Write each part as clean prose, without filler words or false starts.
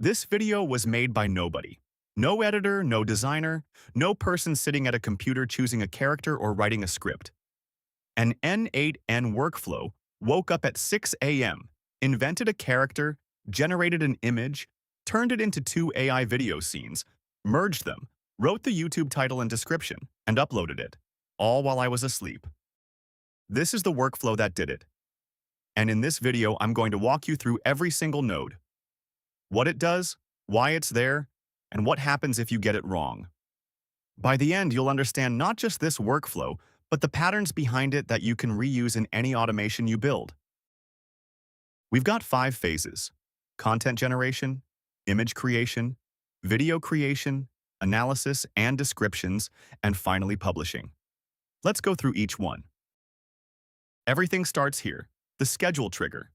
This video was made by nobody. No editor, no designer, no person sitting at a computer choosing a character or writing a script. An n8n workflow woke up at 6 a.m., invented a character, generated an image, turned it into two AI video scenes, merged them, wrote the YouTube title and description, and uploaded it, all while I was asleep. This is the workflow that did it. And in this video, I'm going to walk you through every single node. What it does, why it's there, and what happens if you get it wrong. By the end, you'll understand not just this workflow, but the patterns behind it that you can reuse in any automation you build. We've got 5 phases: content generation, image creation, video creation, analysis and descriptions, and finally publishing. Let's go through each one. Everything starts here, the schedule trigger.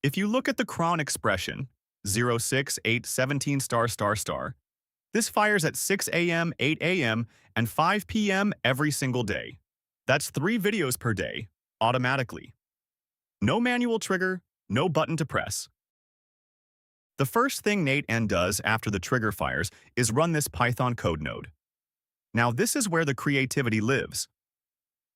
If you look at the cron expression, 06817 ****, this fires at 6 a.m., 8 a.m., and 5 p.m. every single day. That's 3 videos per day, automatically. No manual trigger, no button to press. The first thing n8n does after the trigger fires is run this Python code node. Now this is where the creativity lives.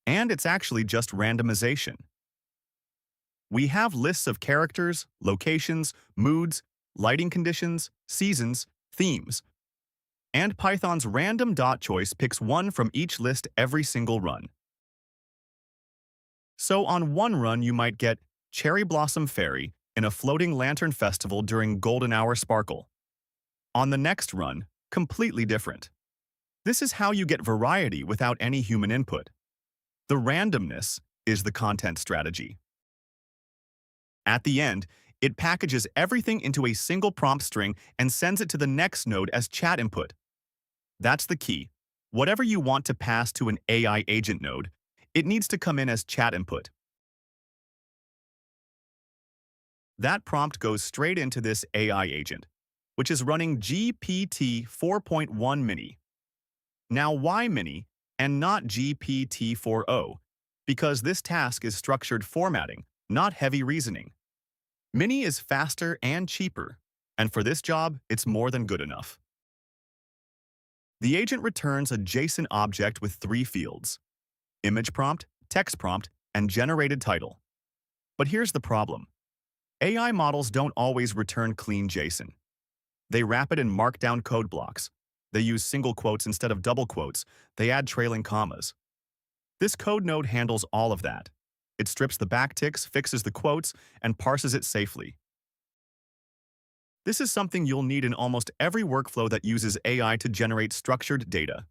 And it's actually just randomization. We have lists of characters, locations, moods, lighting conditions, seasons, themes. And Python's random.choice picks one from each list every single run. So on one run you might get Cherry Blossom Fairy in a floating lantern festival during golden hour sparkle. On the next run, completely different. This is how you get variety without any human input. The randomness is the content strategy. At the end, it packages everything into a single prompt string and sends it to the next node as chat input. That's the key. Whatever you want to pass to an AI agent node, it needs to come in as chat input. That prompt goes straight into this AI agent, which is running GPT-4.1 Mini. Now why Mini and not GPT-4o? Because this task is structured formatting, not heavy reasoning. Mini is faster and cheaper, and for this job, it's more than good enough. The agent returns a JSON object with 3 fields: image prompt, text prompt, and generated title. But here's the problem. AI models don't always return clean JSON. They wrap it in markdown code blocks. They use single quotes instead of double quotes. They add trailing commas. This code node handles all of that. It strips the backticks, fixes the quotes, and parses it safely. This is something you'll need in almost every workflow that uses AI to generate structured data.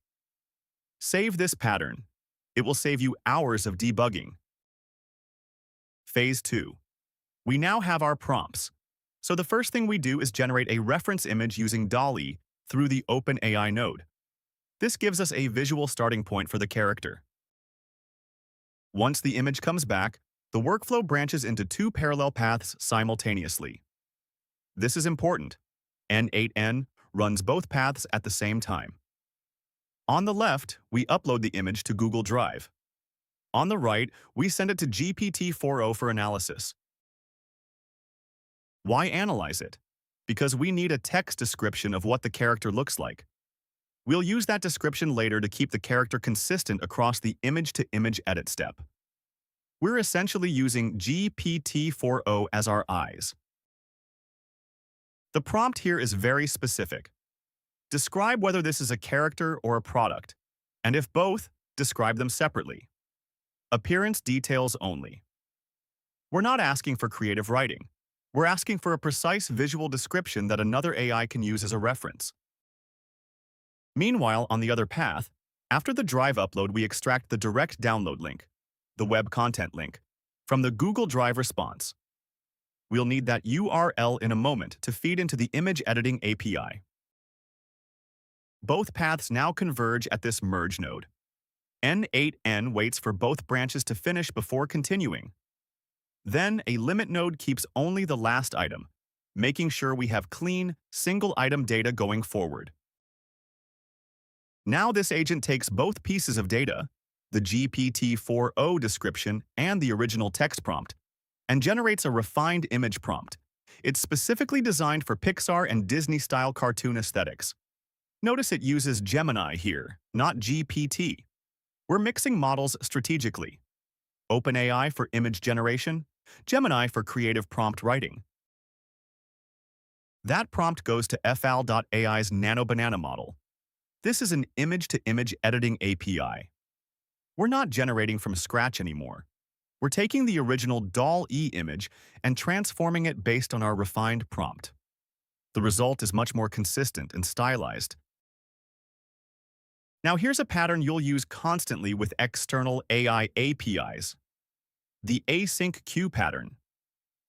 Save this pattern. It will save you hours of debugging. Phase 2. We now have our prompts. So the first thing we do is generate a reference image using DALL-E through the OpenAI node. This gives us a visual starting point for the character. Once the image comes back, the workflow branches into 2 parallel paths simultaneously. This is important. n8n runs both paths at the same time. On the left, we upload the image to Google Drive. On the right, we send it to GPT-4o for analysis. Why analyze it? Because we need a text description of what the character looks like. We'll use that description later to keep the character consistent across the image-to-image edit step. We're essentially using GPT-4o as our eyes. The prompt here is very specific. Describe whether this is a character or a product, and if both, describe them separately. Appearance details only. We're not asking for creative writing. We're asking for a precise visual description that another AI can use as a reference. Meanwhile, on the other path, after the Drive upload, we extract the direct download link, the web content link, from the Google Drive response. We'll need that URL in a moment to feed into the image editing API. Both paths now converge at this merge node. n8n waits for both branches to finish before continuing. Then a limit node keeps only the last item, making sure we have clean, single-item data going forward. Now this agent takes both pieces of data, the GPT-4o description and the original text prompt, and generates a refined image prompt. It's specifically designed for Pixar and Disney-style cartoon aesthetics. Notice it uses Gemini here, not GPT. We're mixing models strategically. OpenAI for image generation, Gemini for creative prompt writing. That prompt goes to FL.ai's nano-banana model. This is an image-to-image editing API. We're not generating from scratch anymore. We're taking the original DALL-E image and transforming it based on our refined prompt. The result is much more consistent and stylized. Now here's a pattern you'll use constantly with external AI APIs. The Async queue pattern.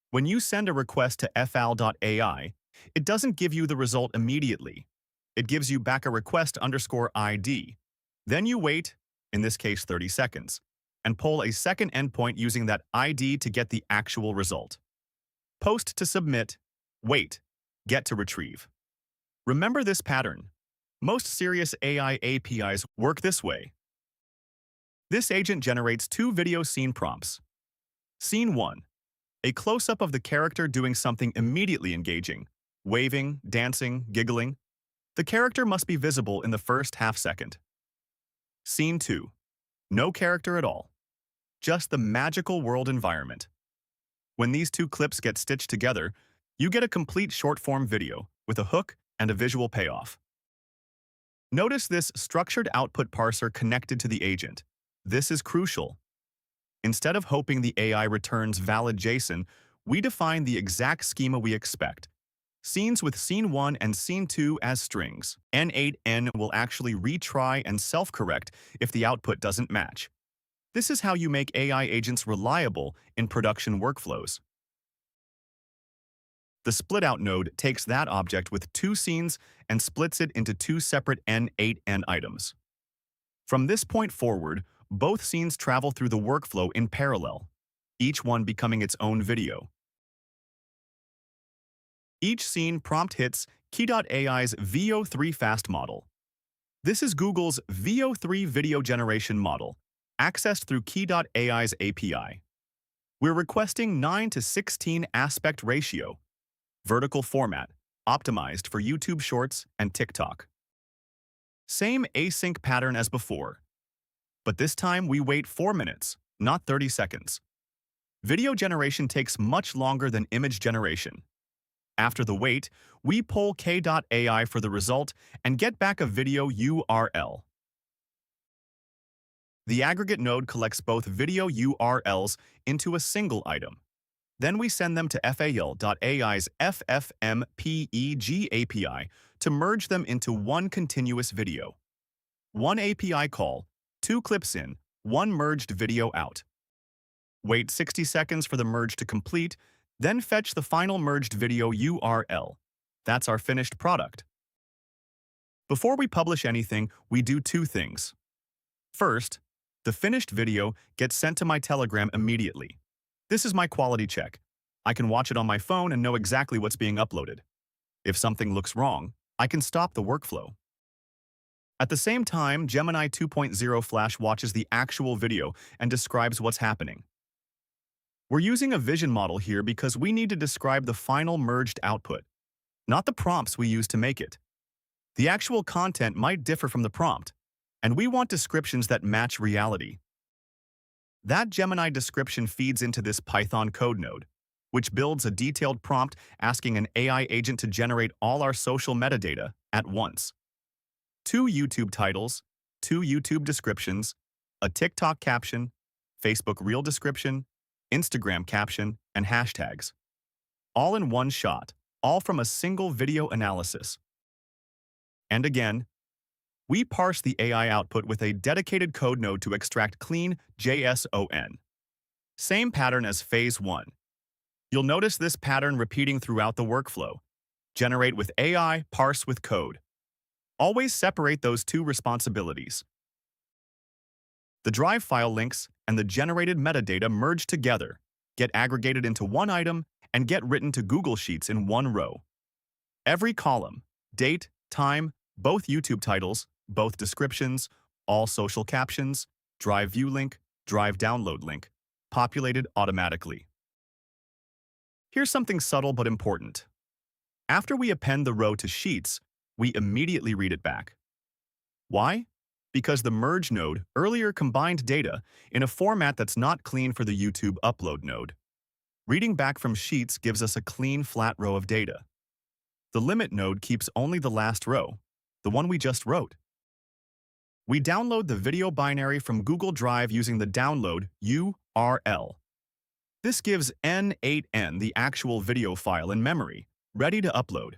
When you send a request to FL.ai, it doesn't give you the result immediately. It gives you back a request_ID. Then you wait, in this case 30 seconds, and pull a second endpoint using that ID to get the actual result. Post to submit, wait, get to retrieve. Remember this pattern. Most serious AI APIs work this way. This agent generates 2 video scene prompts. Scene 1. A close-up of the character doing something immediately engaging, waving, dancing, giggling. The character must be visible in the first half second. Scene 2. No character at all. Just the magical world environment. When these 2 clips get stitched together, you get a complete short-form video with a hook and a visual payoff. Notice this structured output parser connected to the agent. This is crucial. Instead of hoping the AI returns valid JSON, we define the exact schema we expect. Scenes with Scene 1 and Scene 2 as strings. n8n will actually retry and self-correct if the output doesn't match. This is how you make AI agents reliable in production workflows. The splitout node takes that object with 2 scenes and splits it into 2 separate n8n items. From this point forward, both scenes travel through the workflow in parallel, each one becoming its own video. Each scene prompt hits Kie.ai's Veo 3 fast model. This is Google's Veo 3 video generation model, accessed through Kie.ai's API. We're requesting 9:16 aspect ratio, vertical format, optimized for YouTube Shorts and TikTok. Same async pattern as before, but this time we wait 4 minutes, not 30 seconds. Video generation takes much longer than image generation. After the wait, we pull Kie.ai for the result and get back a video URL. The aggregate node collects both video URLs into a single item. Then we send them to FAL.ai's FFmpeg API to merge them into one continuous video. One API call, 2 clips in, 1 merged video out. Wait 60 seconds for the merge to complete, then fetch the final merged video URL. That's our finished product. Before we publish anything, we do 2 things. First, the finished video gets sent to my Telegram immediately. This is my quality check. I can watch it on my phone and know exactly what's being uploaded. If something looks wrong, I can stop the workflow. At the same time, Gemini 2.0 Flash watches the actual video and describes what's happening. We're using a vision model here because we need to describe the final merged output, not the prompts we use to make it. The actual content might differ from the prompt, and we want descriptions that match reality. That Gemini description feeds into this Python code node, which builds a detailed prompt asking an AI agent to generate all our social metadata at once. 2 YouTube titles, 2 YouTube descriptions, a TikTok caption, Facebook Reel description, Instagram caption, and hashtags. All in one shot, all from a single video analysis. And again, we parse the AI output with a dedicated code node to extract clean JSON. Same pattern as phase 1. You'll notice this pattern repeating throughout the workflow. Generate with AI, parse with code. Always separate those 2 responsibilities. The drive file links and the generated metadata merge together, get aggregated into one item, and get written to Google Sheets in one row. Every column, date, time, both YouTube titles, both descriptions, all social captions, drive view link, drive download link, populated automatically. Here's something subtle but important. After we append the row to Sheets, we immediately read it back. Why? Because the merge node earlier combined data in a format that's not clean for the YouTube upload node. Reading back from Sheets gives us a clean, flat row of data. The limit node keeps only the last row, the one we just wrote. We download the video binary from Google Drive using the download URL. This gives n8n the actual video file in memory, ready to upload.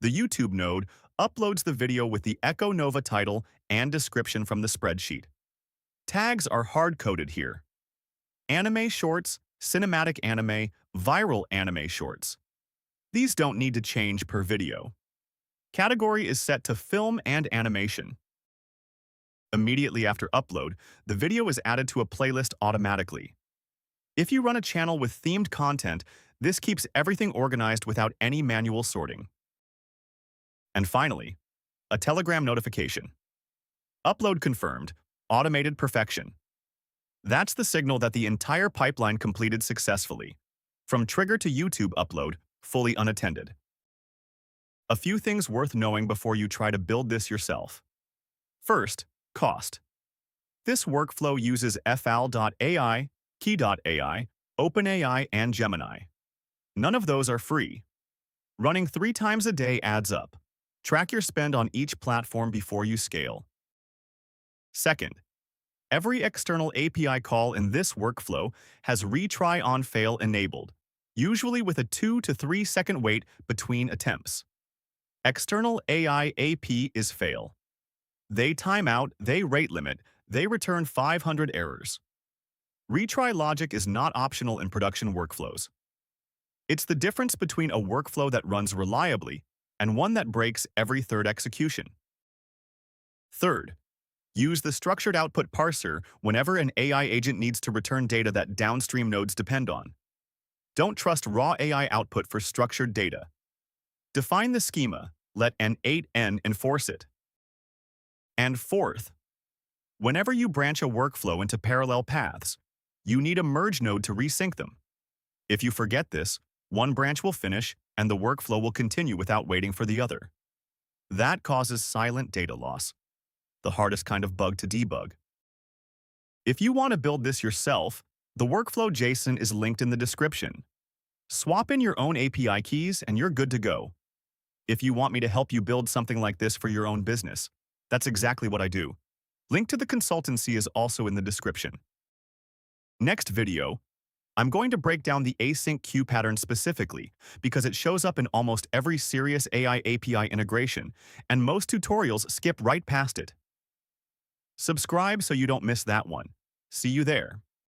The YouTube node uploads the video with the Echo Nova title and description from the spreadsheet. Tags are hard-coded here. Anime shorts, cinematic anime, viral anime shorts. These don't need to change per video. Category is set to film and animation. Immediately after upload, the video is added to a playlist automatically. If you run a channel with themed content, this keeps everything organized without any manual sorting. And finally, a Telegram notification. Upload confirmed, automated perfection. That's the signal that the entire pipeline completed successfully, from trigger to YouTube upload, fully unattended. A few things worth knowing before you try to build this yourself. First, cost. This workflow uses FL.ai, Kie.ai, OpenAI, and Gemini. None of those are free. Running 3 times a day adds up. Track your spend on each platform before you scale. Second, every external API call in this workflow has retry on fail enabled, usually with a 2 to 3 second wait between attempts. External AI AP is fail. They time out, they rate limit, they return 500 errors. Retry logic is not optional in production workflows. It's the difference between a workflow that runs reliably and one that breaks every third execution. Third, use the structured output parser whenever an AI agent needs to return data that downstream nodes depend on. Don't trust raw AI output for structured data. Define the schema, let n8n enforce it. And fourth, whenever you branch a workflow into parallel paths, you need a merge node to resync them. If you forget this, one branch will finish and the workflow will continue without waiting for the other. That causes silent data loss, the hardest kind of bug to debug. If you want to build this yourself, the workflow JSON is linked in the description. Swap in your own API keys and you're good to go. If you want me to help you build something like this for your own business, that's exactly what I do. Link to the consultancy is also in the description. Next video, I'm going to break down the async queue pattern specifically because it shows up in almost every serious AI API integration, and most tutorials skip right past it. Subscribe so you don't miss that one. See you there.